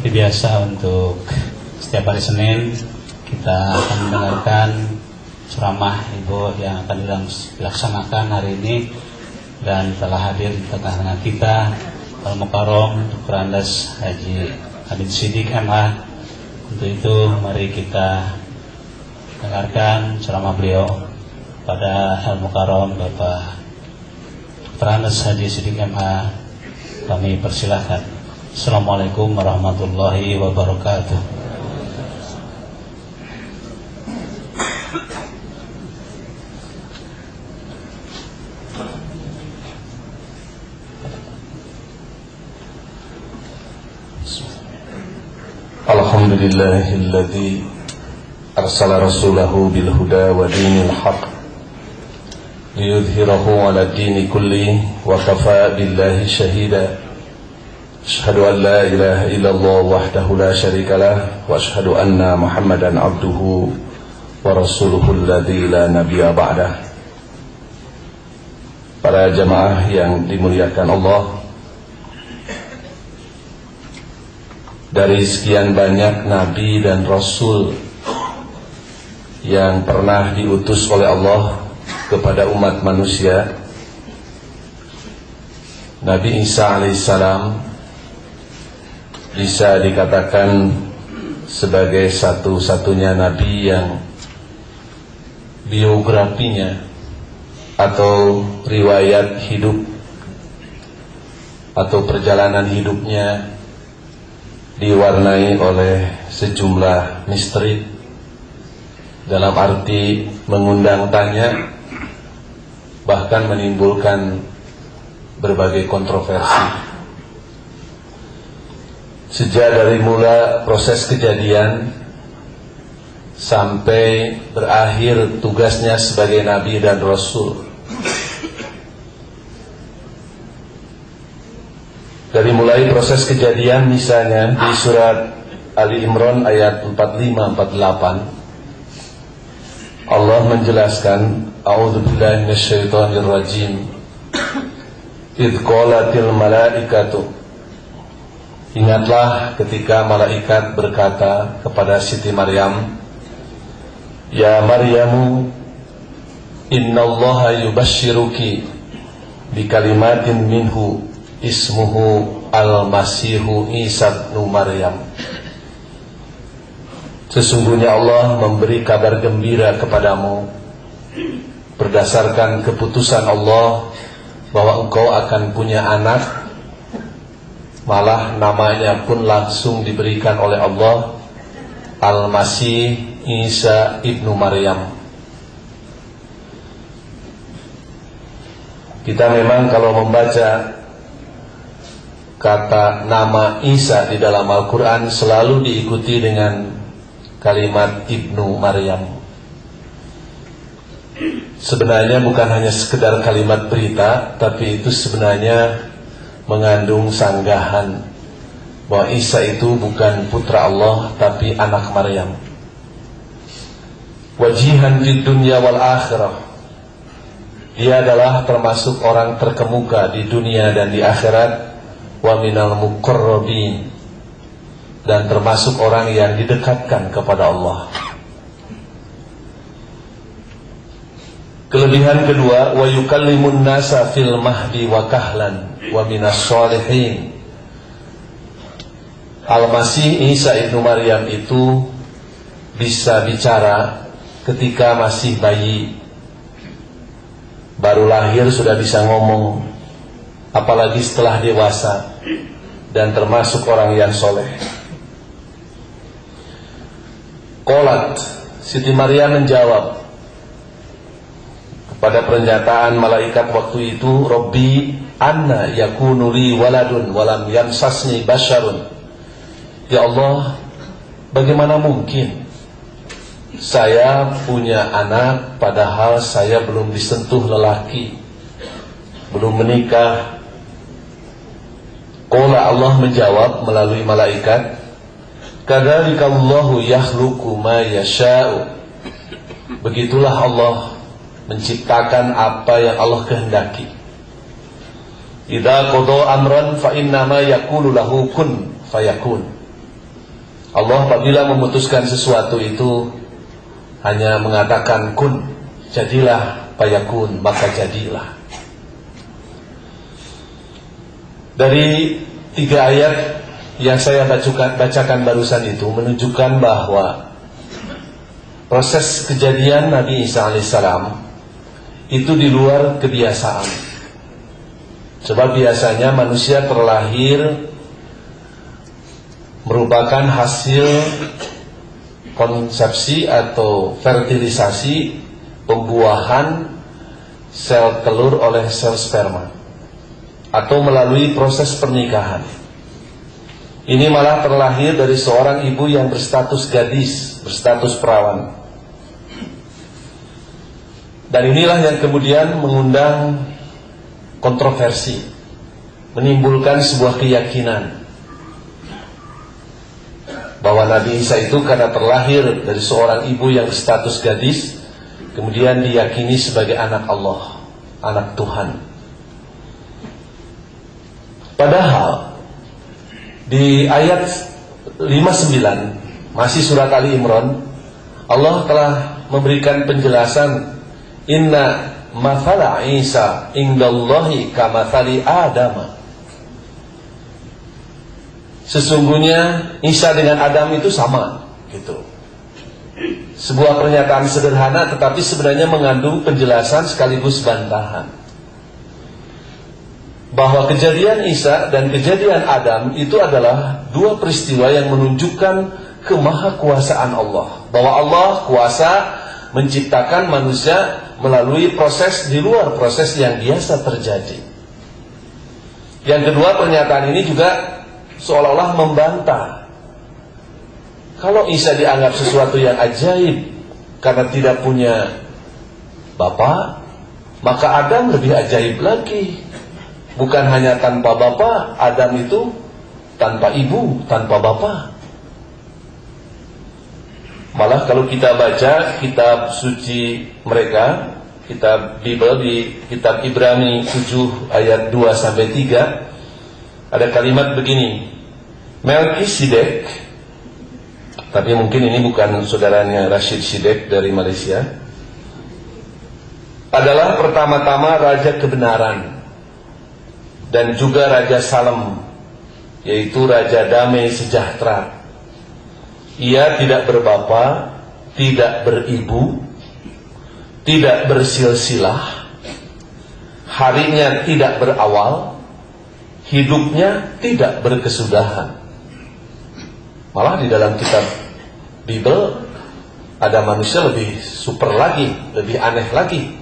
Seperti biasa untuk setiap hari Senin kita akan mendengarkan ceramah Ibu yang akan dilaksanakan hari ini, dan telah hadir di tengah-tengah kita Al-Mukarram Dr. Andes Haji Hamid Siddiq MH. Untuk itu mari kita dengarkan ceramah beliau pada Al-Mukarram Bapak Dr. Andes Haji Siddiq MH. Kami persilahkan. Assalamualaikum warahmatullahi wabarakatuh. Alhamdulillahilladzi arsala rasulahu bil huda wa dinil haq liyudhhirahu 'ala dini kulli wa kafa billahi shahida. Asyhadu an la ilaha illallah wahdahu la syarikalah wa asyhadu anna Muhammadan abduhu wa rasuluhu alladzi la nabiyya ba'dah. Para jamaah yang dimuliakan Allah, dari sekian banyak nabi dan rasul yang pernah diutus oleh Allah kepada umat manusia, Nabi Isa alaihissalam bisa dikatakan sebagai satu-satunya nabi yang biografinya atau riwayat hidup atau perjalanan hidupnya diwarnai oleh sejumlah misteri, dalam arti mengundang tanya, bahkan menimbulkan berbagai kontroversi. Sejak dari mula proses kejadian sampai berakhir tugasnya sebagai nabi dan rasul, dari mulai proses kejadian misalnya di surat Ali Imran ayat 45-48, Allah menjelaskan, A'udzubillahi minasyaitonirrajim, idz qalatil malaikatu, ingatlah ketika malaikat berkata kepada Siti Maryam, Ya Maryamu, innallaha yubashshiruki bikalimatin minhu ismuhu al-masihu Isa ibnu Maryam. Sesungguhnya Allah memberi kabar gembira kepadamu berdasarkan keputusan Allah bahwa engkau akan punya anak, malah namanya pun langsung diberikan oleh Allah, Al-Masih Isa ibnu Maryam. Kita memang kalau membaca kata nama Isa di dalam Al-Quran selalu diikuti dengan kalimat ibnu Maryam. Sebenarnya bukan hanya sekedar kalimat berita, tapi itu sebenarnya mengandung sanggahan bahwa Isa itu bukan putra Allah tapi anak Maryam. Wajihan di dunia wal akhirah, dia adalah termasuk orang terkemuka di dunia dan di akhirat. Wa minal muqarrabin, dan termasuk orang yang didekatkan kepada Allah. Kelebihan kedua, wa yukallimun nasa fil mahdi wa kahlan wa minas sholihin. Al-Masih Isa ibnu Maryam itu bisa bicara ketika masih bayi, baru lahir sudah bisa ngomong, apalagi setelah dewasa, dan termasuk orang yang soleh. Qalat, Siti Maryam menjawab pada pernyataan malaikat waktu itu, Rabbi anna yakunu li waladun walam yamsasni basyarun. Ya Allah, bagaimana mungkin saya punya anak padahal saya belum disentuh lelaki, belum menikah. Qala, Allah menjawab melalui malaikat, kadzalika Allahu yakhluqu ma yasha'u. Begitulah Allah menciptakan apa yang Allah kehendaki. Idza qada amran fa innama yaqulu lahu kun fayakun. Allah apabila memutuskan sesuatu itu hanya mengatakan kun, jadilah, fayakun, maka jadilah. Dari 3 ayat yang saya bacakan barusan itu menunjukkan bahwa proses kejadian Nabi Isa alaihissalam itu di luar kebiasaan. Sebab biasanya manusia terlahir merupakan hasil konsepsi atau fertilisasi pembuahan sel telur oleh sel sperma atau melalui proses pernikahan. Ini malah terlahir dari seorang ibu yang berstatus gadis, berstatus perawan. Dan inilah yang kemudian mengundang kontroversi, menimbulkan sebuah keyakinan bahwa Nabi Isa itu karena terlahir dari seorang ibu yang berstatus gadis, kemudian diyakini sebagai anak Allah, anak Tuhan. Padahal di ayat 59 masih surat Ali Imran, Allah telah memberikan penjelasan, inna mathala Isa indallahi kamathali Adam. Sesungguhnya Isa dengan Adam itu sama, gitu. Sebuah pernyataan sederhana tetapi sebenarnya mengandung penjelasan sekaligus bantahan bahwa kejadian Isa dan kejadian Adam itu adalah 2 peristiwa yang menunjukkan kemahakuasaan Allah, bahwa Allah kuasa menciptakan manusia melalui proses di luar proses yang biasa terjadi. Yang kedua, pernyataan ini juga seolah-olah membantah kalau Isa dianggap sesuatu yang ajaib karena tidak punya bapak, maka Adam lebih ajaib lagi. Bukan hanya tanpa bapak, Adam itu tanpa ibu, tanpa bapak. Malah kalau kita baca kitab suci mereka, kitab Bible di kitab Ibrani 7 ayat 2-3, ada kalimat begini, Melkisedek, tapi mungkin ini bukan saudaranya Rashid Sidek dari Malaysia, adalah pertama-tama raja kebenaran dan juga Raja Salem, yaitu Raja Damai Sejahtera. Ia tidak berbapa, tidak beribu, tidak bersilsilah, harinya tidak berawal, hidupnya tidak berkesudahan. Malah di dalam kitab Bible ada manusia lebih super lagi, lebih aneh lagi.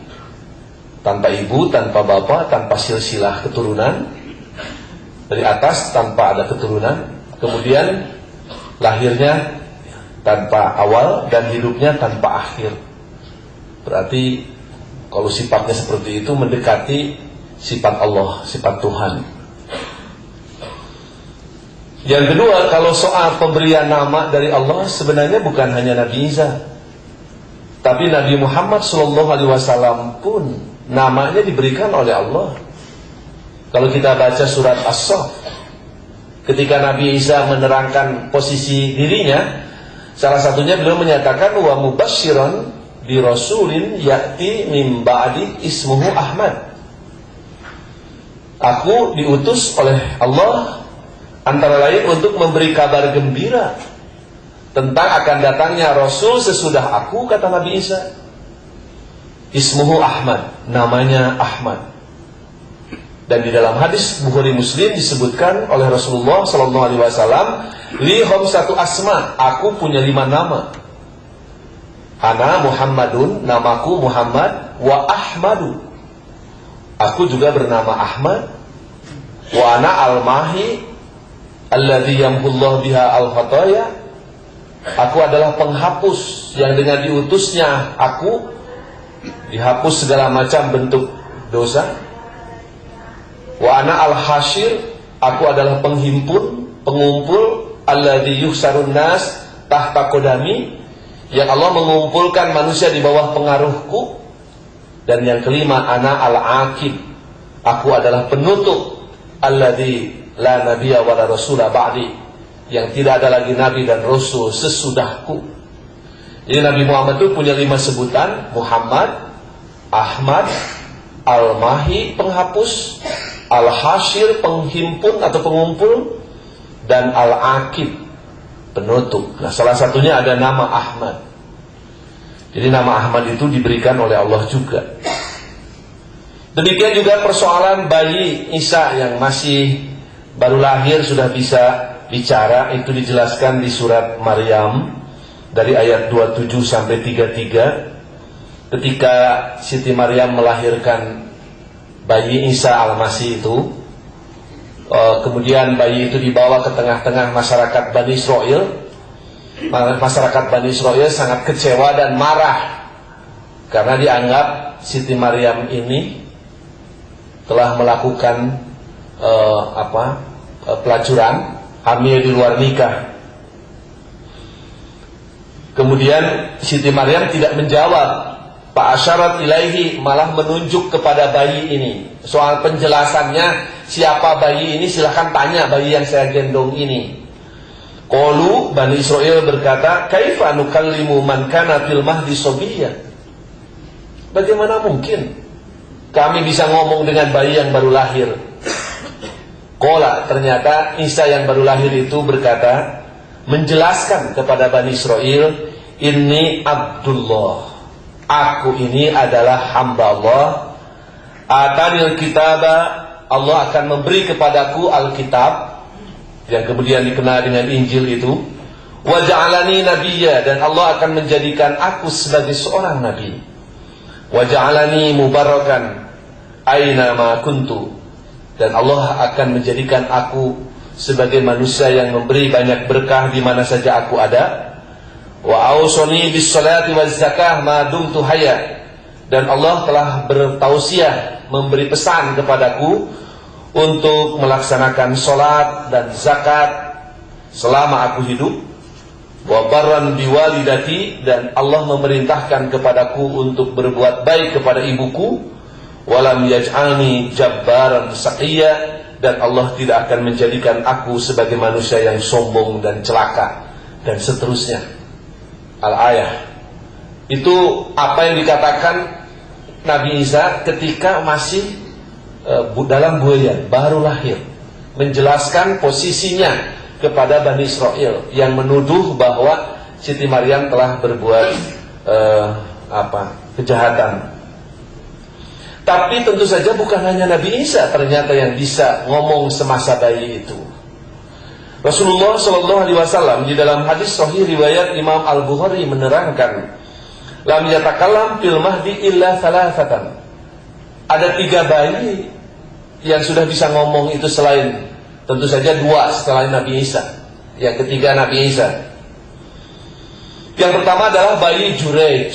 Tanpa ibu, tanpa bapak, tanpa silsilah keturunan, dari atas tanpa ada keturunan, kemudian lahirnya tanpa awal dan hidupnya tanpa akhir. Berarti kalau sifatnya seperti itu mendekati sifat Allah, sifat Tuhan. Yang kedua, kalau soal pemberian nama dari Allah, sebenarnya bukan hanya Nabi Isa, tapi Nabi Muhammad SAW pun namanya diberikan oleh Allah. Kalau kita baca surat As-Saff, ketika Nabi Isa menerangkan posisi dirinya, salah satunya beliau menyatakan wa mubasysyiran bi rasulin ya'ti min ba'di ismuhu Ahmad. Aku diutus oleh Allah antara lain untuk memberi kabar gembira tentang akan datangnya Rasul sesudah aku, kata Nabi Isa. Ismuhu Ahmad, namanya Ahmad. Dan di dalam hadis Bukhari Muslim disebutkan oleh Rasulullah SAW, li khamsatu asma, aku punya 5 nama. Ana Muhammadun, namaku Muhammad, wa Ahmadu, aku juga bernama Ahmad, wa ana al-mahi alladhi yamhullahu biha al-khataya, aku adalah penghapus yang dengan diutusnya aku dihapus segala macam bentuk dosa. Wa ana al-hasyir, aku adalah penghimpun, pengumpul, alladzi yuhsarun nas tahta qadami, yang Allah mengumpulkan manusia di bawah pengaruhku. Dan yang kelima, ana al-aqib, aku adalah penutup, alladzi la nabiyya wa la rasula ba'di, yang tidak ada lagi nabi dan rasul sesudahku. Jadi Nabi Muhammad itu punya 5 sebutan: Muhammad, Ahmad, Al-Mahi penghapus, Al-Hashir penghimpun atau pengumpul, dan Al-Aqib penutup. Nah, salah satunya ada nama Ahmad. Jadi nama Ahmad itu diberikan oleh Allah juga. Demikian juga persoalan bayi Isa yang masih baru lahir sudah bisa bicara, itu dijelaskan di surat Maryam dari ayat 27 sampai 33. Ketika Siti Maryam melahirkan bayi Isa Al-Masih itu, kemudian bayi itu dibawa ke tengah-tengah masyarakat Bani Israel. Masyarakat Bani Israel sangat kecewa dan marah karena dianggap Siti Maryam ini telah melakukan pelacuran, hamil di luar nikah. Kemudian Siti Maryam tidak menjawab. Pak Asyarat ilaihi, malah menunjuk kepada bayi ini. Soal penjelasannya siapa bayi ini, silahkan tanya bayi yang saya gendong ini. Qalu, Bani Israel berkata, kaifa nukallimu man kana fil mahdi sabiyya? Bagaimana mungkin kami bisa ngomong dengan bayi yang baru lahir? Qala, ternyata Isa yang baru lahir itu berkata, menjelaskan kepada Bani Israel, inni Abdullah, aku ini adalah hamba Allah. Atanil kitaba, Allah akan memberi kepadaku Alkitab, yang kemudian dikenal dengan Injil itu. Wa ja'alani nabiyya, dan Allah akan menjadikan aku sebagai seorang nabi. Wa ja'alani mubarakan aina ma kuntu, dan Allah akan menjadikan aku sebagai manusia yang memberi banyak berkah di mana saja aku ada. Wa ausoni bis salati waz zakah ma dumtu hayya, dan Allah telah bertausiah, memberi pesan kepadaku untuk melaksanakan salat dan zakat selama aku hidup. Wa barran biwalidati, dan Allah memerintahkan kepadaku untuk berbuat baik kepada ibuku. Walam yaj'alni jabbaran saqiyya, dan Allah tidak akan menjadikan aku sebagai manusia yang sombong dan celaka, dan seterusnya. Al-ayah. Itu apa yang dikatakan Nabi Isa ketika masih dalam buaya, baru lahir, menjelaskan posisinya kepada Bani Israel yang menuduh bahwa Siti Maryam telah berbuat kejahatan. Tapi tentu saja bukan hanya Nabi Isa ternyata yang bisa ngomong semasa bayi itu. Rasulullah SAW di dalam hadis sahih riwayat Imam Al-Bukhari menerangkan, lam yatakallam fil mahdi illa thalathatan. Ada 3 bayi yang sudah bisa ngomong itu selain, tentu saja 2 setelah Nabi Isa. Yang ketiga Nabi Isa. Yang pertama adalah bayi Juraij.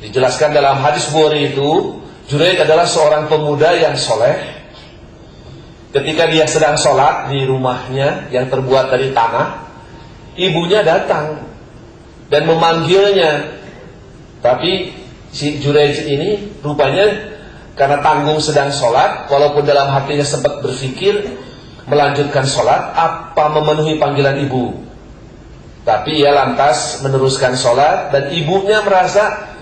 Dijelaskan dalam hadis Bukhari itu, Juraij adalah seorang pemuda yang soleh. Ketika dia sedang sholat di rumahnya yang terbuat dari tanah, ibunya datang dan memanggilnya. Tapi si Juraij ini rupanya karena tanggung sedang sholat, walaupun dalam hatinya sempat berpikir melanjutkan sholat, apa memenuhi panggilan ibu. Tapi ia lantas meneruskan sholat, dan ibunya merasa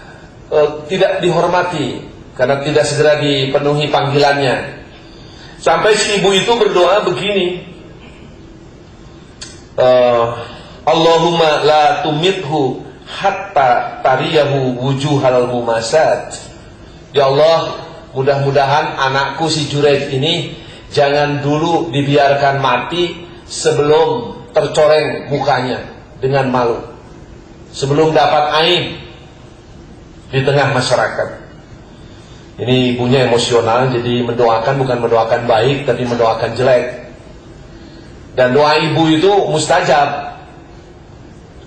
tidak dihormati karena tidak segera dipenuhi panggilannya. Sampai si ibu itu berdoa begini, Allahumma la tumithu hatta tariyahu wujuhal mumasat. Ya Allah, mudah-mudahan anakku si Juraij ini jangan dulu dibiarkan mati sebelum tercoreng mukanya dengan malu, sebelum dapat aib di tengah masyarakat. Ini ibunya emosional, jadi mendoakan bukan mendoakan baik, tapi mendoakan jelek. Dan doa ibu itu mustajab.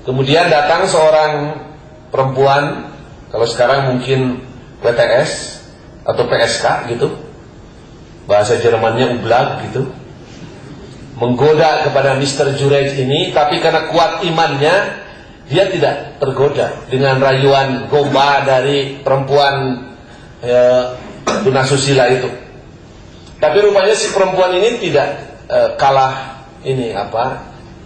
Kemudian datang seorang perempuan, kalau sekarang mungkin WTS atau PSK gitu, bahasa Jermannya Ublag gitu, menggoda kepada Mr. Juraij ini. Tapi karena kuat imannya, dia tidak tergoda dengan rayuan gomba dari perempuan tunasusila itu. Tapi rupanya si perempuan ini tidak kalah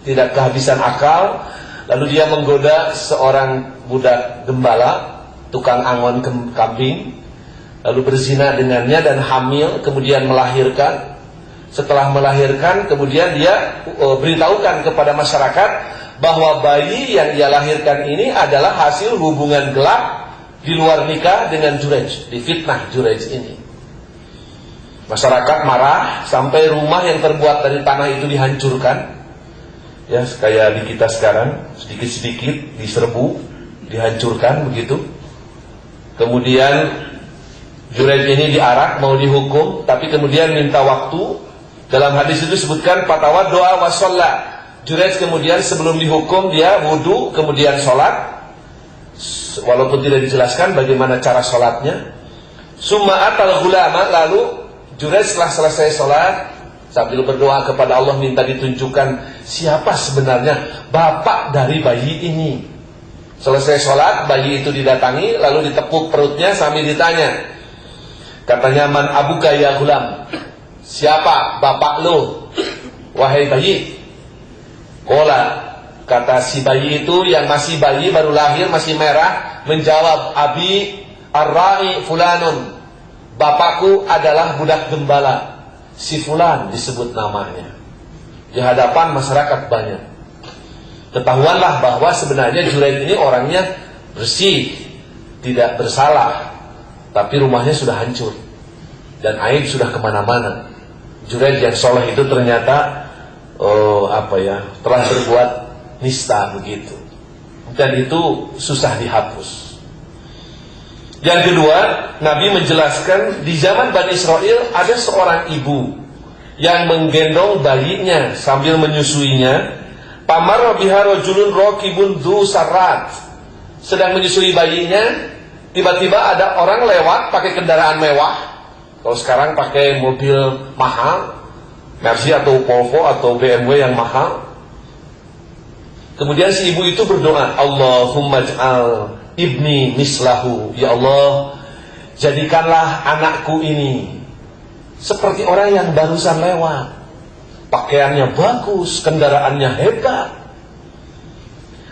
tidak kehabisan akal, lalu dia menggoda seorang budak gembala, tukang angon kambing, lalu berzina dengannya dan hamil, kemudian melahirkan. Setelah melahirkan, kemudian dia beritahukan kepada masyarakat bahwa bayi yang ia lahirkan ini adalah hasil hubungan gelap di luar nikah dengan Jurayj. Difitnah Jurayj ini. Masyarakat marah sampai rumah yang terbuat dari tanah itu dihancurkan. Ya, kayak di kita sekarang, sedikit-sedikit diserbu, dihancurkan begitu. Kemudian Jurayj ini diarak mau dihukum, tapi kemudian minta waktu. Dalam hadis itu disebutkan fatwa doa wa sholat. Jurayj kemudian sebelum dihukum dia wudu kemudian sholat, walaupun tidak dijelaskan bagaimana cara sholatnya. Summa atal ghulama, lalu Jurayj setelah selesai sholat sambil berdoa kepada Allah minta ditunjukkan siapa sebenarnya bapak dari bayi ini. Selesai sholat, bayi itu didatangi lalu ditepuk perutnya sambil ditanya, katanya, man abuka ya ghulam, siapa bapak lo wahai bayi? Kola, kata si bayi itu yang masih bayi baru lahir masih merah menjawab, abi ar-ra'i fulanun, bapakku adalah budak gembala, si fulan disebut namanya. Di hadapan masyarakat banyak. Ketahuanlah bahwa sebenarnya Jurayj ini orangnya bersih, tidak bersalah, tapi rumahnya sudah hancur dan aib sudah kemana-mana. Jurayj yang soleh itu ternyata telah berbuat nista begitu, dan itu susah dihapus. Yang kedua, Nabi menjelaskan di zaman Bani Israel ada seorang ibu yang menggendong bayinya sambil menyusuinya. Pamar biha rajulun raqibun dzu sarrat, sedang menyusui bayinya, tiba-tiba ada orang lewat pakai kendaraan mewah. Kalau sekarang pakai mobil mahal, Mercy atau Volvo atau BMW yang mahal. Kemudian si ibu itu berdoa, Allahumma ja'al ibni mislahu, ya Allah, jadikanlah anakku ini seperti orang yang barusan lewat, pakaiannya bagus, kendaraannya hebat.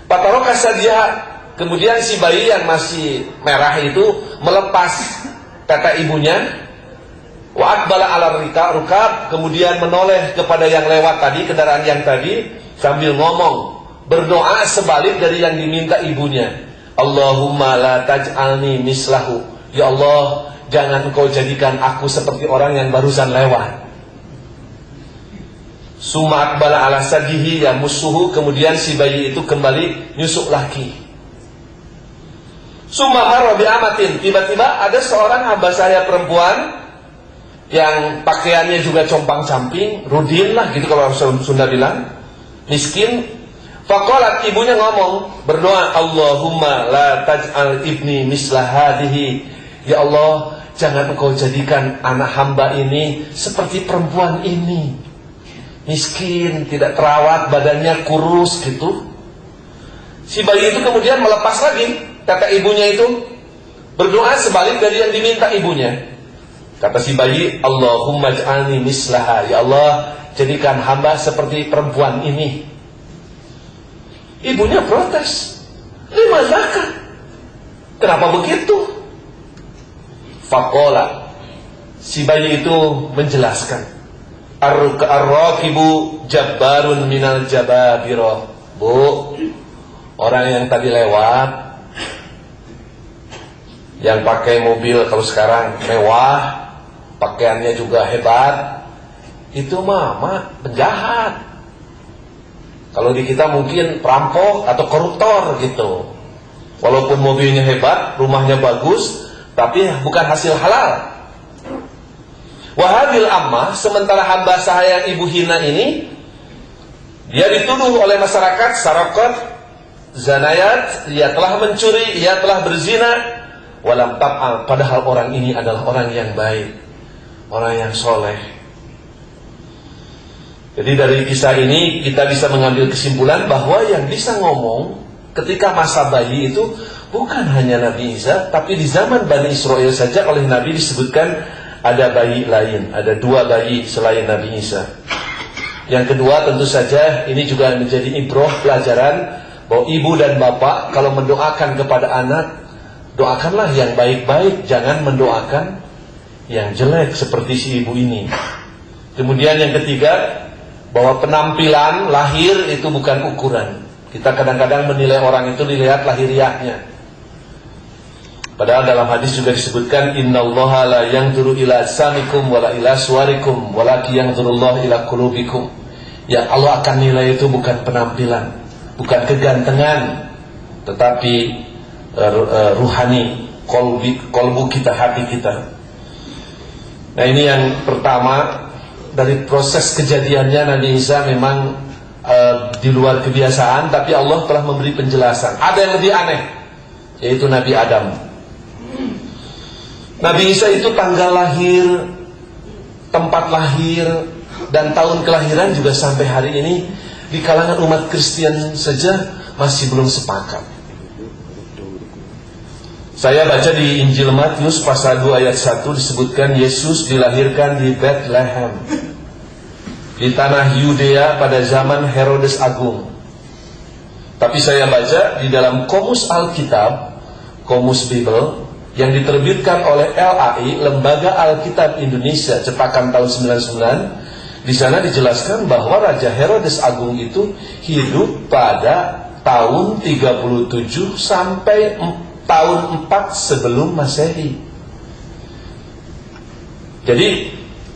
Pataroka saja. Kemudian si bayi yang masih merah itu melepas kata ibunya, wa aqbala ala rukab, kemudian menoleh kepada yang lewat tadi, kendaraan yang tadi, sambil ngomong, berdoa sebalik dari yang diminta ibunya. Allahumma la taj'alni mislahu, ya Allah, jangan engkau jadikan aku seperti orang yang barusan lewat. Summa aqbala ala sadihi ya musuhu, kemudian si bayi itu kembali nyusuk lagi. Summa marra bi amatin, tiba-tiba ada seorang hamba saya perempuan yang pakaiannya juga compang-camping, rudin lah gitu kalau orang Sunda bilang, miskin. Faqalat, ibunya ngomong, berdoa, Allahumma la taj'al ibni mislah hadihi, ya Allah, jangan engkau jadikan anak hamba ini seperti perempuan ini, miskin, tidak terawat, badannya kurus gitu. Si bayi itu kemudian melepas lagi kata ibunya itu, berdoa sebalik dari yang diminta ibunya. Kata si bayi, Allahumma ja'alni mislaha, ya Allah, jadikan hamba seperti perempuan ini. Ibunya protes, lima zakat, kenapa begitu? Faqala, si bayi itu menjelaskan, ar-raqibu jabbarun minal jababiro. Bu, orang yang tadi lewat, yang pakai mobil kalau sekarang mewah, pakaiannya juga hebat, itu mama penjahat. Kalau di kita mungkin perampok atau koruptor gitu. Walaupun mobilnya hebat, rumahnya bagus, tapi bukan hasil halal. Wahadil ammah, sementara hamba saya yang ibu hina ini, dia dituduh oleh masyarakat sarakat, zanayat, ia telah mencuri, ia telah berzina. Walam tab'al, padahal orang ini adalah orang yang baik, orang yang soleh. Jadi dari kisah ini kita bisa mengambil kesimpulan bahwa yang bisa ngomong ketika masa bayi itu bukan hanya Nabi Isa, tapi di zaman Bani Israel saja oleh Nabi disebutkan ada bayi lain, ada dua bayi selain Nabi Isa. Yang kedua, tentu saja ini juga menjadi ibroh pelajaran bahwa ibu dan bapak kalau mendoakan kepada anak, doakanlah yang baik-baik, jangan mendoakan yang jelek seperti si ibu ini. Kemudian yang ketiga, bahwa penampilan lahir itu bukan ukuran. Kita kadang-kadang menilai orang itu dilihat lahiriahnya. Padahal dalam hadis juga disebutkan innallaha la yanzuru ila samikum wala ila suwarikum walakin yanzurullahu ila qulubikum. Ya, Allah akan nilai itu bukan penampilan, bukan kegantengan, tetapi ruhani, kolbu kita, hati kita. Nah, ini yang pertama. Dari proses kejadiannya Nabi Isa memang di luar kebiasaan, tapi Allah telah memberi penjelasan. Ada yang lebih aneh, yaitu Nabi Adam. Nabi Isa itu tanggal lahir, tempat lahir, dan tahun kelahiran juga sampai hari ini di kalangan umat Kristen saja masih belum sepakat. Saya baca di Injil Matius pasal 2 ayat 1 disebutkan Yesus dilahirkan di Bethlehem, di tanah Yudea pada zaman Herodes Agung. Tapi saya baca di dalam Komus Alkitab, Komus Bible, yang diterbitkan oleh LAI, Lembaga Alkitab Indonesia, cetakan tahun 99, di sana dijelaskan bahwa Raja Herodes Agung itu hidup pada tahun 37 sampai tahun 4 sebelum Masehi. Jadi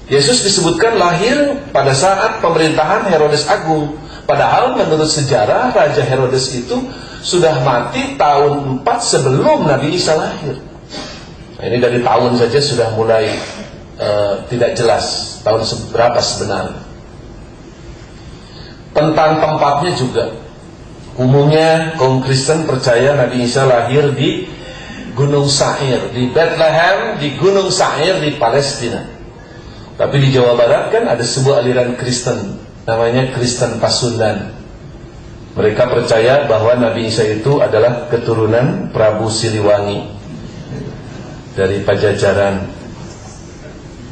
Yesus disebutkan lahir pada saat pemerintahan Herodes Agung. Padahal menurut sejarah Raja Herodes itu sudah mati tahun 4 sebelum Nabi Isa lahir. Nah, ini dari tahun saja sudah mulai tidak jelas tahun berapa sebenarnya. Tentang tempatnya juga, umumnya kaum Kristen percaya Nabi Isa lahir di Gunung Sair, di Bethlehem, di Gunung Sair di Palestina. Tapi di Jawa Barat kan ada sebuah aliran Kristen, namanya Kristen Pasundan. Mereka percaya bahwa Nabi Isa itu adalah keturunan Prabu Siliwangi dari Pajajaran.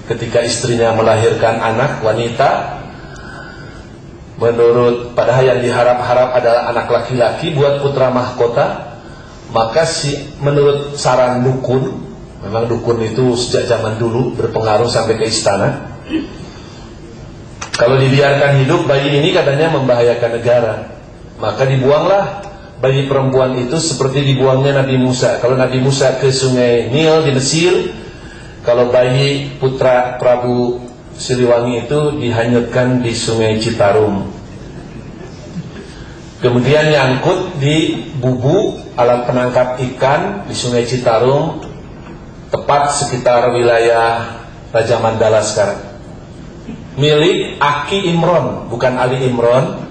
Ketika istrinya melahirkan anak wanita, padahal yang diharap-harap adalah anak laki-laki buat putra mahkota, maka menurut saran dukun, memang dukun itu sejak zaman dulu berpengaruh sampai ke istana, kalau dibiarkan hidup bayi ini katanya membahayakan negara, maka dibuanglah bayi perempuan itu seperti dibuangnya Nabi Musa. Kalau Nabi Musa ke sungai Nil di Mesir, kalau bayi putra Prabu Siliwangi itu dihanyutkan di sungai Citarum. Kemudian nyangkut di bubu alat penangkap ikan di sungai Citarum, tepat sekitar wilayah Raja Mandala sekarang, milik Aki Imron, bukan Ali Imron,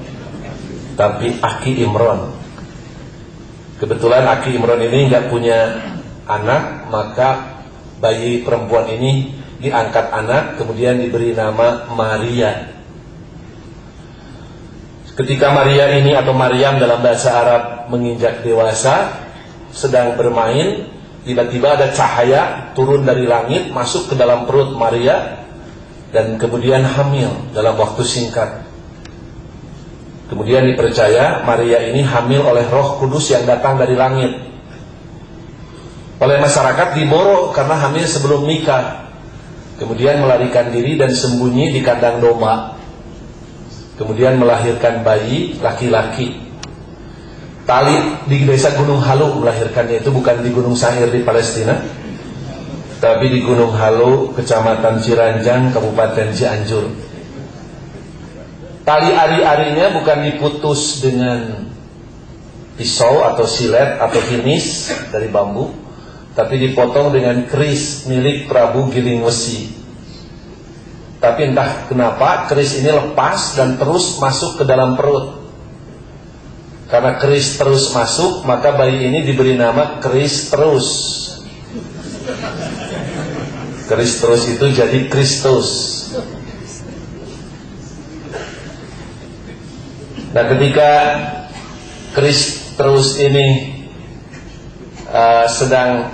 tapi Aki Imron. Kebetulan Aki Imron ini nggak punya anak, maka bayi perempuan ini diangkat anak, kemudian diberi nama Maria. Ketika Maria ini atau Maryam dalam bahasa Arab menginjak dewasa, sedang bermain, tiba-tiba ada cahaya turun dari langit masuk ke dalam perut Maria dan kemudian hamil dalam waktu singkat. Kemudian dipercaya Maria ini hamil oleh Roh Kudus yang datang dari langit. Oleh masyarakat diboro karena hamil sebelum nikah. Kemudian melarikan diri dan sembunyi di kandang domba. Kemudian melahirkan bayi laki-laki. Tali di desa Gunung Halu melahirkannya, itu bukan di Gunung Sair di Palestina, tapi di Gunung Halu, Kecamatan Ciranjang, Kabupaten Cianjur. Tali ari-arinya bukan diputus dengan pisau atau silet atau hinis dari bambu, tapi dipotong dengan keris milik Prabu Giling Wesi. Tapi entah kenapa keris ini lepas dan terus masuk ke dalam perut. Karena keris terus masuk, maka bayi ini diberi nama Keris Terus. Keris Terus itu jadi Kristus. Nah, ketika Keris Terus ini sedang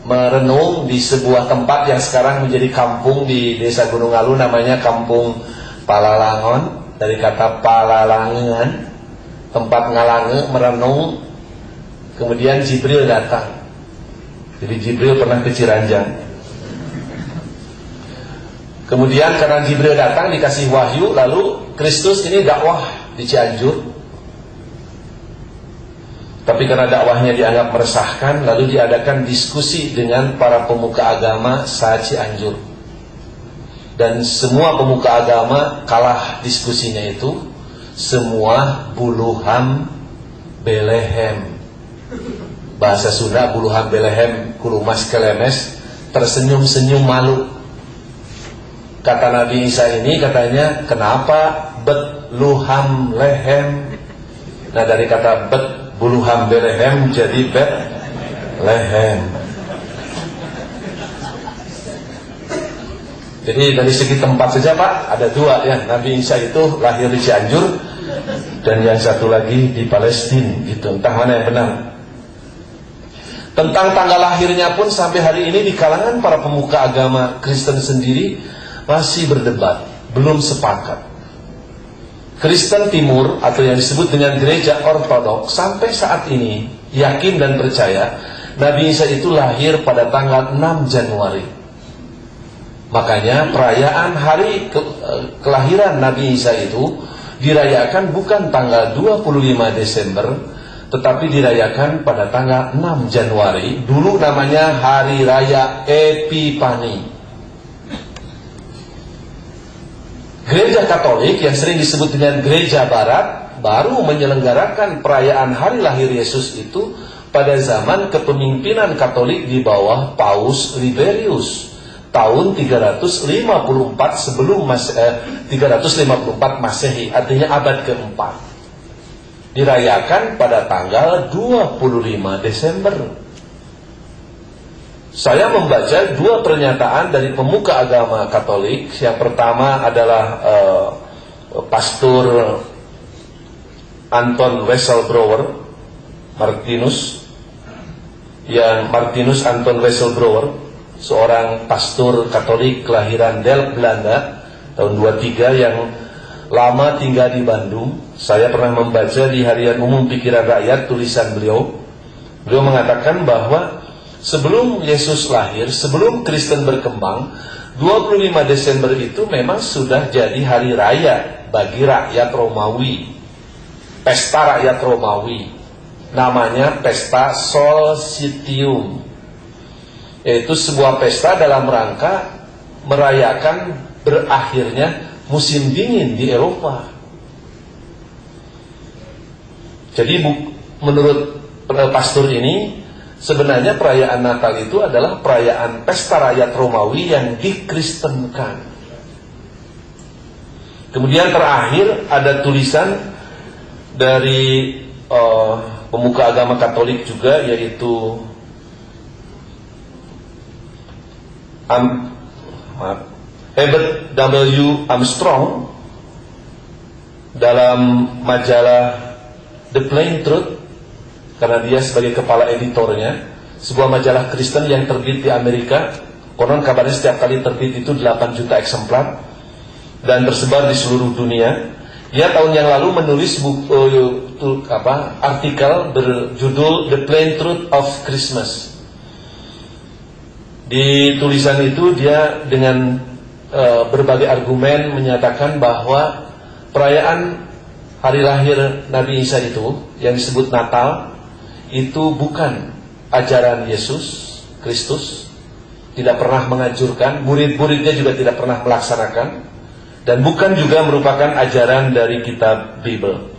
merenung di sebuah tempat yang sekarang menjadi kampung di desa Gunung Halu, namanya Kampung Palalangon. dari kata palalangan, tempat ngalange, merenung. Kemudian Jibril datang. Jadi Jibril pernah ke Ciranjang. Kemudian karena Jibril datang dikasih wahyu, lalu Kristus ini dakwah di Cianjur. Tapi karena dakwahnya dianggap meresahkan, lalu diadakan diskusi dengan para pemuka agama se-Cianjur. Dan semua pemuka agama kalah diskusinya itu. Semua buluham belehem. Bahasa Sunda buluham belehem kulumas kelemes, tersenyum-senyum malu. Kata Nabi Isa ini katanya, kenapa betluham lehem? Nah dari kata bet buluham belehem jadi bet lehem. Jadi dari segi tempat saja Pak, ada dua ya. Nabi Isa itu lahir di Cianjur, dan yang satu lagi di Palestina gitu. Entah mana yang benar. Tentang tanggal lahirnya pun sampai hari ini di kalangan para pemuka agama Kristen sendiri masih berdebat, belum sepakat. Kristen Timur atau yang disebut dengan gereja ortodoks sampai saat ini yakin dan percaya Nabi Isa itu lahir pada tanggal 6 Januari. Makanya perayaan hari kelahiran Nabi Isa itu dirayakan bukan tanggal 25 Desember, tetapi dirayakan pada tanggal 6 Januari. Dulu namanya Hari Raya Epifani. Gereja Katolik yang sering disebut dengan Gereja Barat baru menyelenggarakan perayaan hari lahir Yesus itu pada zaman kepemimpinan Katolik di bawah Paus Liberius tahun 354 sebelum 354 Masehi, artinya abad keempat. Dirayakan pada tanggal 25 Desember. Saya membaca dua pernyataan dari pemuka agama Katolik. Yang pertama adalah Pastor Anton Wesselbrower Martinus. Yang Martinus Anton Wesselbrower, seorang pastor Katolik kelahiran Delft, Belanda, tahun 23 yang lama tinggal di Bandung. Saya pernah membaca di Harian Umum Pikiran Rakyat tulisan beliau. Beliau mengatakan bahwa sebelum Yesus lahir, sebelum Kristen berkembang, 25 Desember itu memang sudah jadi hari raya bagi rakyat Romawi. Pesta rakyat Romawi. Namanya Pesta Solstitium. Yaitu sebuah pesta dalam rangka merayakan berakhirnya musim dingin di Eropa. Jadi menurut pastor ini, sebenarnya perayaan Natal itu adalah perayaan pesta rakyat Romawi yang dikristenkan. Kemudian terakhir ada tulisan dari pemuka agama Katolik juga, yaitu Herbert W. Armstrong dalam majalah The Plain Truth, karena dia sebagai kepala editornya, sebuah majalah Kristen yang terbit di Amerika. Konon kabarnya setiap kali terbit itu 8 juta eksemplar dan tersebar di seluruh dunia. Dia tahun yang lalu menulis artikel berjudul The Plain Truth of Christmas. Di tulisan itu dia dengan berbagai argumen menyatakan bahwa perayaan hari lahir Nabi Isa itu yang disebut Natal itu bukan ajaran Yesus Kristus, tidak pernah menganjurkan, murid-muridnya juga tidak pernah melaksanakan, dan bukan juga merupakan ajaran dari kitab Bible.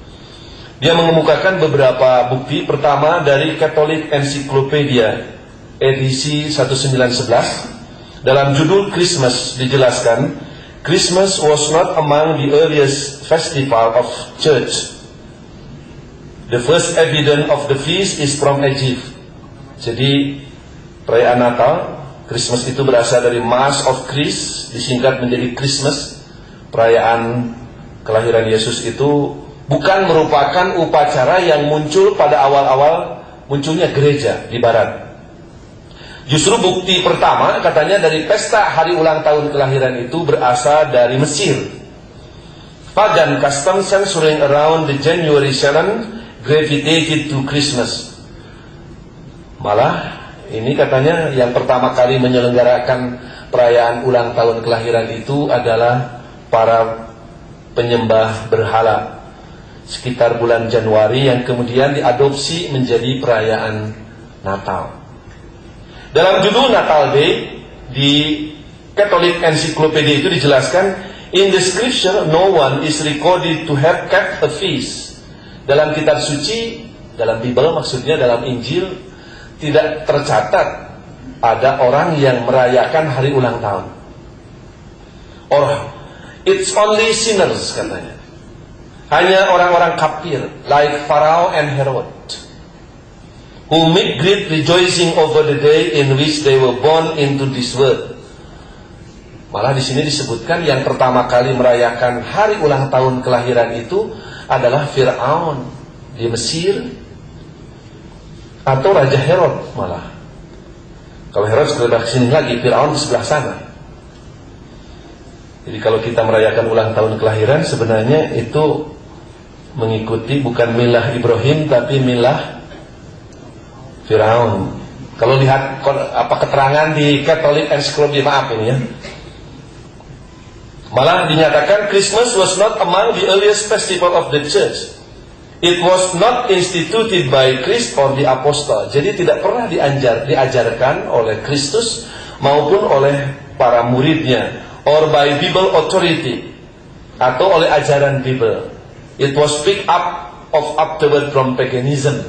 Dia mengemukakan beberapa bukti. Pertama dari Catholic Encyclopedia edisi 1911, dalam judul Christmas dijelaskan, Christmas was not among the earliest festival of church. The first evidence of the feast is from Egypt. Jadi perayaan Natal, Christmas itu berasal dari Mass of Christ, disingkat menjadi Christmas. Perayaan kelahiran Yesus itu bukan merupakan upacara yang muncul pada awal-awal munculnya gereja di Barat. Justru bukti pertama katanya dari pesta hari ulang tahun kelahiran itu berasal dari Mesir. Pagan customs centering around the January 7 gravitated to Christmas. Malah ini katanya yang pertama kali menyelenggarakan perayaan ulang tahun kelahiran itu adalah para penyembah berhala sekitar bulan Januari, yang kemudian diadopsi menjadi perayaan Natal. Dalam judul Natal Day di Catholic Encyclopedia itu dijelaskan, in the scripture no one is recorded to have kept a feast. Dalam kitab suci, dalam Bible maksudnya, dalam Injil, tidak tercatat ada orang yang merayakan hari ulang tahun. Or it's only sinners katanya. Hanya orang-orang kafir like Pharaoh and Herod who make great rejoicing over the day in which they were born into this world. Malah di sini disebutkan yang pertama kali merayakan hari ulang tahun kelahiran itu adalah Fir'aun di Mesir, atau Raja Herod malah. Kalau Herod sebelah sini lagi, Fir'aun di sebelah sana. Jadi kalau kita merayakan ulang tahun kelahiran, sebenarnya itu mengikuti bukan milah Ibrahim tapi milah Fir'aun. Kalau lihat keterangan di Catholic Encyclopedia, maaf ini ya, malah dinyatakan Christmas was not among the earliest festival of the church. It was not instituted by Christ or the apostle. Jadi tidak pernah diajarkan oleh Kristus maupun oleh para muridnya, or by Bible authority, atau oleh ajaran Bible. It was picked up of afterward from paganism.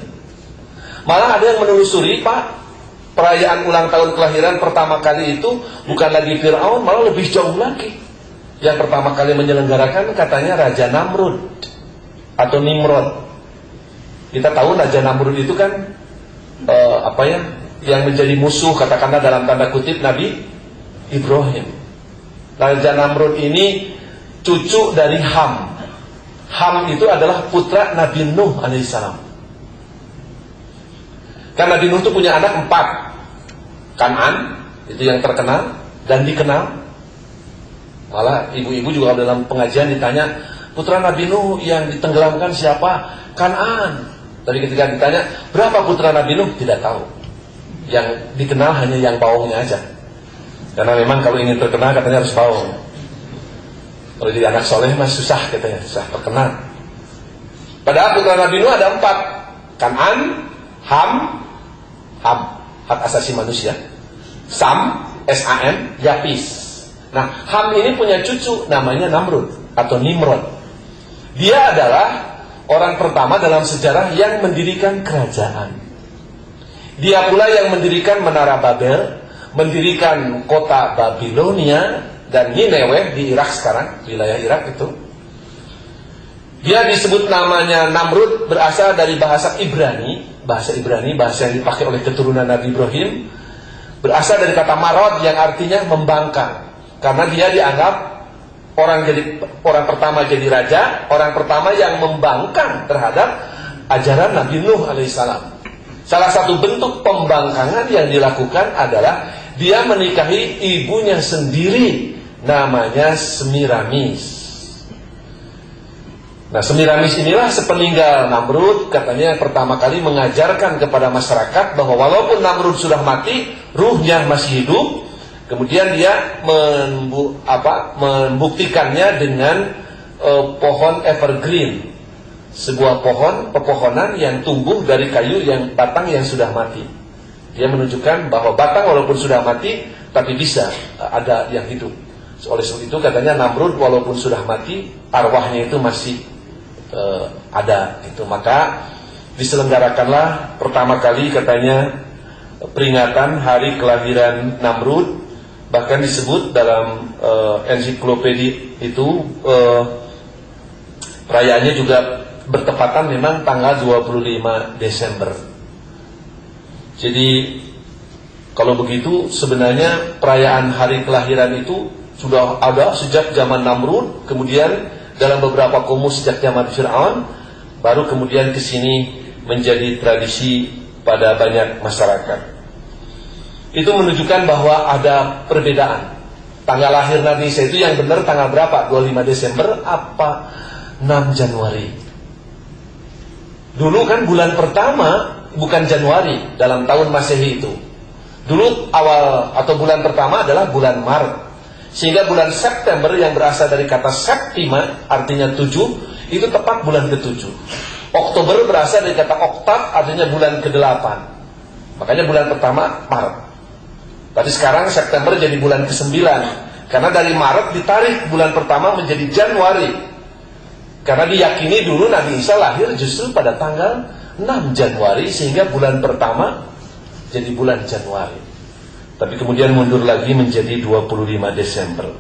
Malah ada yang menelusuri, Pak, perayaan ulang tahun kelahiran pertama kali itu bukan lagi Fir'aun, malah lebih jauh lagi. Yang pertama kali menyelenggarakan katanya Raja Namrud atau Nimrod. Kita tahu Raja Namrud itu kan yang menjadi musuh, katakanlah dalam tanda kutip, Nabi Ibrahim. Raja Namrud ini cucu dari Ham. Ham itu adalah putra Nabi Nuh alaihissalam. Kan Nabi Nuh itu punya anak 4. Kan'an, itu yang terkenal dan dikenal. Malah ibu-ibu juga dalam pengajian ditanya, putra Nabi Nuh yang ditenggelamkan siapa? Kan'an. Tadi ketika ditanya, berapa putra Nabi Nuh? Tidak tahu. Yang dikenal hanya yang bawahnya aja. Karena memang kalau ingin terkenal katanya harus bawah. Kalau jadi anak soleh mah susah katanya, susah terkenal. Padahal putra Nabi Nuh ada 4. Kan'an, Ham, hak asasi manusia, Sam, S-A-M, Yapis. Nah, Ham ini punya cucu namanya Namrud atau Nimrod. Dia adalah orang pertama dalam sejarah yang mendirikan kerajaan. Dia pula yang mendirikan Menara Babel, mendirikan kota Babilonia dan Nineveh di Irak sekarang, wilayah Irak itu. Dia disebut namanya Namrud berasal dari bahasa Ibrani, bahasa yang dipakai oleh keturunan Nabi Ibrahim, berasal dari kata marod yang artinya membangkang. Karena dia dianggap orang pertama jadi raja, orang pertama yang membangkang terhadap ajaran Nabi Nuh alaihissalam. Salah satu bentuk pembangkangan yang dilakukan adalah dia menikahi ibunya sendiri, namanya Semiramis. Nah, Semiramis inilah sepeninggal Namrud, katanya pertama kali mengajarkan kepada masyarakat bahwa walaupun Namrud sudah mati, ruhnya masih hidup. Kemudian dia membuktikannya dengan pohon evergreen, sebuah pepohonan yang tumbuh dari kayu yang batang yang sudah mati. Dia menunjukkan bahwa batang walaupun sudah mati, tapi bisa ada yang hidup. Oleh sebab itu katanya Namrud walaupun sudah mati, arwahnya itu masih ada. Itu maka diselenggarakanlah pertama kali katanya peringatan hari kelahiran Namrud. Bahkan disebut dalam ensiklopedia itu perayaannya juga bertepatan memang tanggal 25 Desember. Jadi kalau begitu sebenarnya perayaan hari kelahiran itu sudah ada sejak zaman Namrud, kemudian dalam beberapa kaum sejak zaman Fir'aun, baru kemudian ke sini menjadi tradisi pada banyak masyarakat. Itu menunjukkan bahwa ada perbedaan Tanggal lahir Nabi Isa itu yang benar tanggal berapa? 25 Desember apa 6 Januari? Dulu kan bulan pertama bukan Januari dalam tahun Masehi itu. Dulu awal atau bulan pertama adalah bulan Maret. Sehingga bulan September yang berasal dari kata Septima artinya 7, itu tepat bulan ke-7. Oktober berasal dari kata oktav artinya bulan ke-8. Makanya bulan pertama Maret. Tapi sekarang September jadi bulan ke-9. Karena dari Maret ditarik bulan pertama menjadi Januari. Karena diyakini dulu Nabi Isa lahir justru pada tanggal 6 Januari. Sehingga bulan pertama jadi bulan Januari. Tapi kemudian mundur lagi menjadi 25 Desember.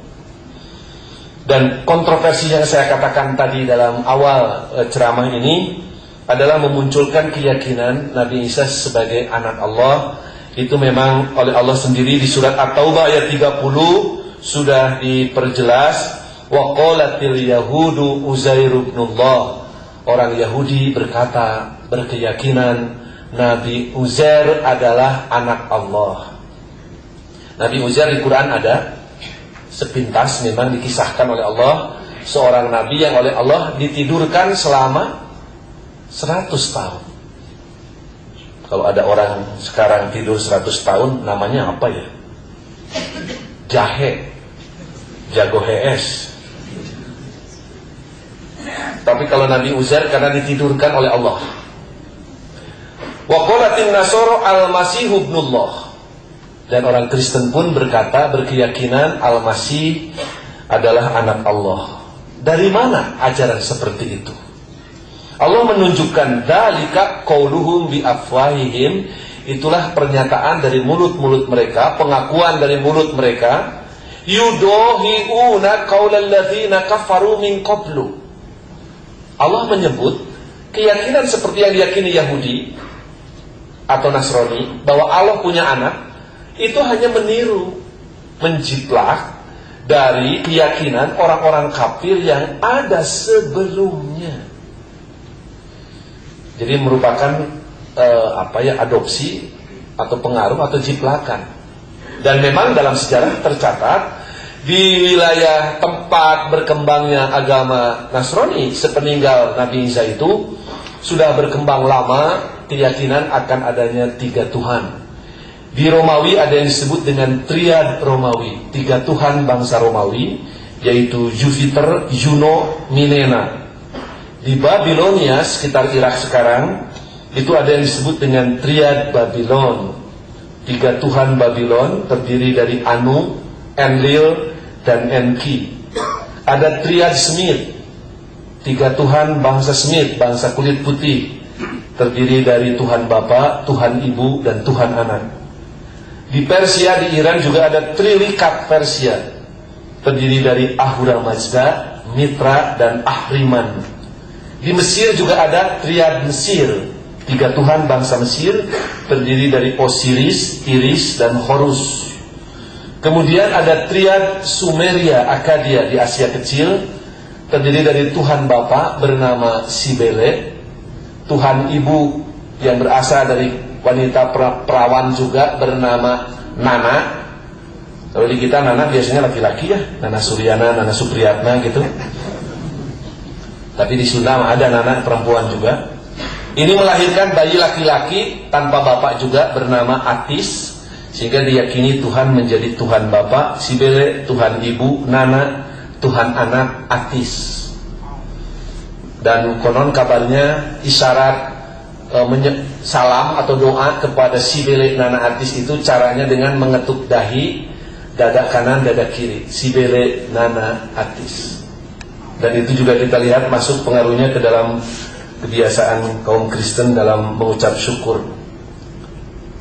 Dan kontroversi yang saya katakan tadi dalam awal ceramah ini adalah memunculkan keyakinan Nabi Isa sebagai anak Allah. Itu memang oleh Allah sendiri di surat At-Taubah ayat 30 sudah diperjelas. Wa qalatil yahudu Uzair ibnullah. Orang Yahudi berkata, berkeyakinan Nabi Uzair adalah anak Allah. Nabi Uzair di Quran ada sepintas memang dikisahkan oleh Allah, seorang nabi yang oleh Allah ditidurkan selama 100 tahun. Kalau ada orang sekarang tidur 100 tahun, namanya apa ya? Jahe, jago HS. Tapi kalau Nabi Uzair karena ditidurkan oleh Allah. Wa qalatin nasara al-Masih ibnullah. Dan orang Kristen pun berkata, berkeyakinan Al-Masih adalah anak Allah. Dari mana ajaran seperti itu? Allah menunjukkan dalika qauluhum bi afwahihim, itulah pernyataan dari mulut-mulut mereka, pengakuan dari mulut mereka, yudohiuna qaulal ladzina kafaru min qablu. Allah menyebut keyakinan seperti yang diyakini Yahudi atau Nasrani bahwa Allah punya anak, itu hanya meniru, menjiplak dari keyakinan orang-orang kafir yang ada sebelumnya. Jadi merupakan adopsi atau pengaruh atau jiplakan. Dan memang dalam sejarah tercatat di wilayah tempat berkembangnya agama Nasrani sepeninggal Nabi Isa itu sudah berkembang lama keyakinan akan adanya 3 Tuhan. Di Romawi ada yang disebut dengan triad Romawi, 3 Tuhan bangsa Romawi, yaitu Jupiter, Juno, Minena. Di Babilonia sekitar Irak sekarang itu ada yang disebut dengan triad Babylon, 3 Tuhan Babylon terdiri dari Anu, Enlil, dan Enki. Ada triad Smith, 3 Tuhan bangsa Smith, bangsa kulit putih, terdiri dari Tuhan Bapa, Tuhan Ibu, dan Tuhan Anak. Di Persia, di Iran juga ada Trilikat Persia, terdiri dari Ahura Mazda, Mitra, dan Ahriman. Di Mesir juga ada triad Mesir, 3 Tuhan bangsa Mesir, terdiri dari Osiris, Iris, dan Horus. Kemudian ada triad Sumeria, Akadia di Asia Kecil, terdiri dari Tuhan Bapa bernama Sibele, Tuhan Ibu yang berasal dari wanita perawan juga bernama Nana. Kalau di kita Nana biasanya laki-laki ya, Nana Suryana, Nana Supriyatna gitu. Tapi di Sunda ada Nana perempuan juga. Ini melahirkan bayi laki-laki tanpa bapak juga bernama Atis, sehingga diyakini Tuhan menjadi Tuhan Bapa, Sibele Tuhan Ibu, Nana Tuhan Anak, Atis. Dan konon kabarnya isyarat salam atau doa kepada Sibele Nana Atis itu caranya dengan mengetuk dahi, dada kanan, dada kiri, Sibele Nana Atis. Dan itu juga kita lihat masuk pengaruhnya ke dalam kebiasaan kaum Kristen dalam mengucap syukur.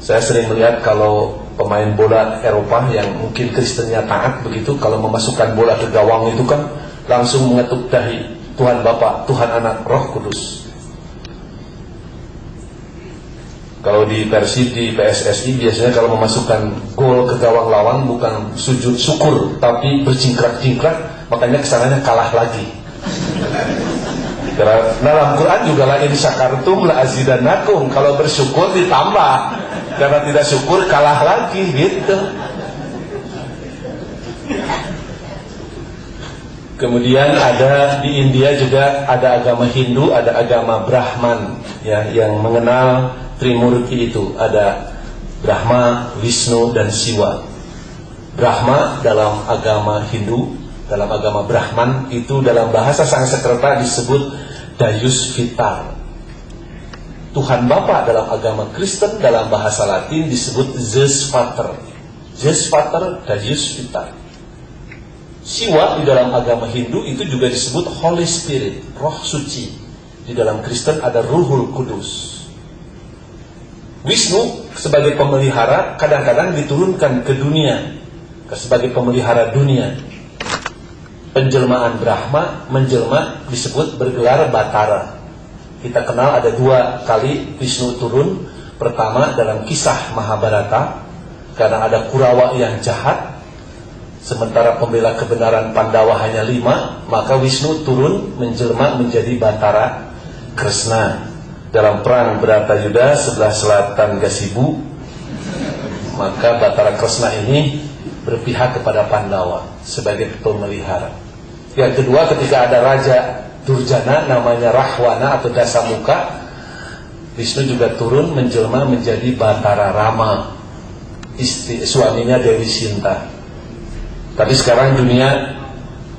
Saya sering melihat kalau pemain bola Eropa yang mungkin Kristennya taat begitu, kalau memasukkan bola ke gawang itu kan langsung mengetuk dahi, Tuhan Bapa, Tuhan Anak, Roh Kudus. Kalau di Persib, di PSSI biasanya kalau memasukkan gol ke gawang lawan bukan sujud syukur, tapi bercingkrak-cingkrak, makanya kesananya kalah lagi. Karena dalam Quran juga la in syakartum la azidannakum, kalau bersyukur ditambah, karena tidak syukur kalah lagi gitu. Kemudian ada di India juga ada agama Hindu, ada agama Brahman ya, yang mengenal Trimurti itu. Ada Brahma, Wisnu dan Siwa. Brahma dalam agama Hindu, dalam agama Brahman itu dalam bahasa Sanskerta disebut Deus Vital. Tuhan Bapa dalam agama Kristen dalam bahasa Latin disebut Zeus Vater. Zeus Vater, Deus Vital. Siwa di dalam agama Hindu itu juga disebut Holy Spirit, roh suci. Di dalam Kristen ada Ruhul Kudus. Wisnu sebagai pemelihara kadang-kadang diturunkan ke dunia, sebagai pemelihara dunia. Penjelmaan Brahma menjelma disebut bergelar Batara. Kita kenal ada 2 kali Wisnu turun. Pertama dalam kisah Mahabharata, karena ada Kurawa yang jahat. Sementara pembela kebenaran Pandawa hanya 5, maka Wisnu turun menjelma menjadi Batara Kresna. Dalam perang Bharatayuddha sebelah selatan Gasibu, maka Batara Kresna ini berpihak kepada Pandawa sebagai pemelihara. Yang kedua, ketika ada Raja Durjana namanya Rahwana atau Dasamuka, Wisnu juga turun menjelma menjadi Batara Rama, suaminya Dewi Sinta. Tapi sekarang dunia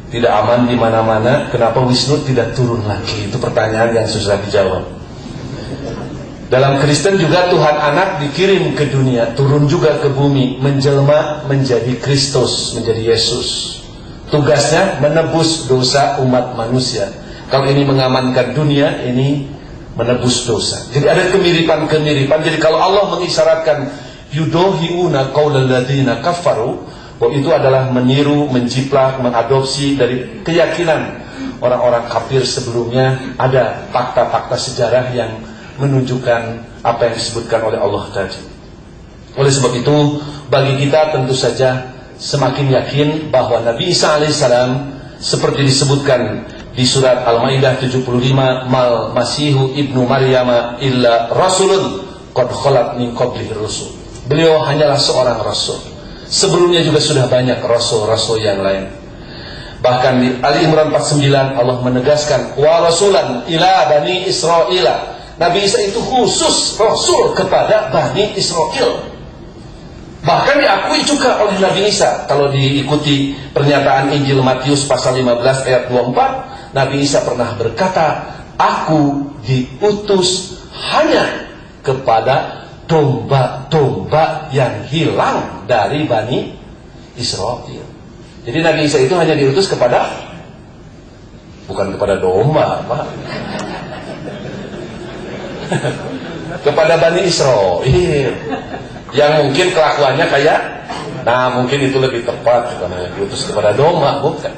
tidak aman di mana-mana. Kenapa Wisnu tidak turun lagi? Itu pertanyaan yang susah dijawab. Dalam Kristen juga Tuhan Anak dikirim ke dunia, turun juga ke bumi, menjelma menjadi Kristus, menjadi Yesus. Tugasnya menebus dosa umat manusia. Kalau ini mengamankan dunia, ini menebus dosa. Jadi ada kemiripan-kemiripan. Jadi kalau Allah mengisyaratkan yudohiuna qaulal ladzina kafaru, bahwa itu adalah meniru, menjiplak, mengadopsi dari keyakinan orang-orang kafir sebelumnya. Ada fakta-fakta sejarah yang menunjukkan apa yang disebutkan oleh Allah tadi. Oleh sebab itu, bagi kita tentu saja semakin yakin bahwa Nabi Isa alaihissalam seperti disebutkan di surat Al-Maidah 75, mal masihu ibnu Maryam illa rasulun qad khalat min qablihi rusul. Beliau hanyalah seorang rasul. Sebelumnya juga sudah banyak rasul-rasul yang lain. Bahkan di Ali Imran 49 Allah menegaskan wa rasulan ila bani Israil. Nabi Isa itu khusus rasul kepada Bani Israel. Bahkan diakui juga oleh Nabi Isa. Kalau diikuti pernyataan Injil Matius pasal 15 ayat 24, Nabi Isa pernah berkata, aku diutus hanya kepada domba-domba yang hilang dari Bani Israel. Jadi Nabi Isa itu hanya diutus kepada, bukan kepada domba, Pak. Kepada Bani Israel yang mungkin kelakuannya kayak, nah mungkin itu lebih tepat karena diutus kepada domba, bukan.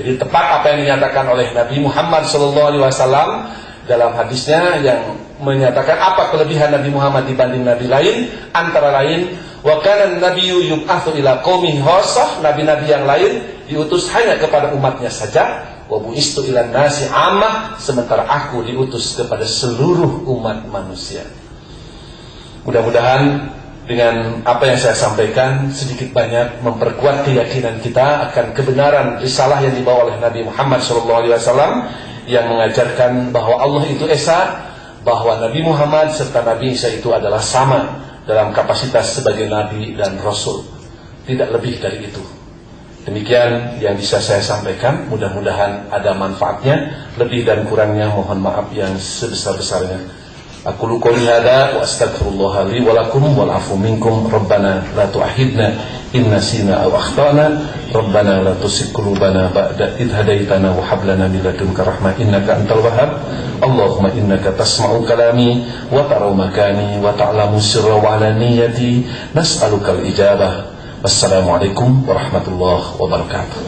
Jadi tepat apa yang dinyatakan oleh Nabi Muhammad SAW dalam hadisnya yang menyatakan apa kelebihan Nabi Muhammad dibanding Nabi lain, antara lain wa kana nabiyyu yub'atsu ila qaumihi khassah, nabi-nabi yang lain diutus hanya kepada umatnya saja, wa bu'istu ilan nasi ammah, sementara aku diutus kepada seluruh umat manusia. Mudah-mudahan dengan apa yang saya sampaikan sedikit banyak memperkuat keyakinan kita akan kebenaran risalah yang dibawa oleh Nabi Muhammad SAW yang mengajarkan bahwa Allah itu esa, bahwa Nabi Muhammad serta Nabi Isa itu adalah sama dalam kapasitas sebagai Nabi dan Rasul, tidak lebih dari itu. Demikian yang bisa saya sampaikan, mudah-mudahan ada manfaatnya. Lebih dan kurangnya mohon maaf yang sebesar-besarnya. Aqulu qouli hadza wa astaghfirullah li wa lakum wal afu minkum. Rabbana la tu'akhidna in nasina aw akhtana. Rabbana la tuzigh qulubana ba'da idh hadaitana wa hab lana min ladunka rahmah innaka antal wahhab. Allahumma innaka tasma'u kalami wa tarau makani wa ta'lamu sirra wa alaniyati. Nas'alukal ijabah. Wassalamualaikum warahmatullahi wabarakatuh.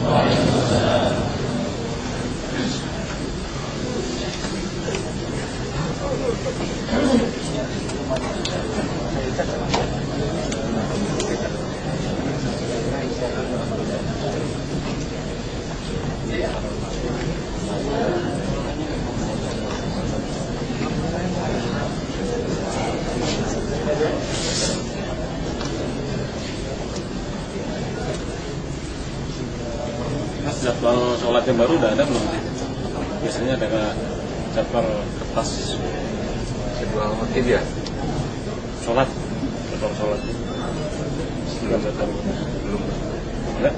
Mas, sudah pulang sholat sholat yang baru udah ada belum sih? Biasanya ada daftar kertas Jadwal makin ya? sholat, daftar sholat. Belum daftar. Belum. Enggak?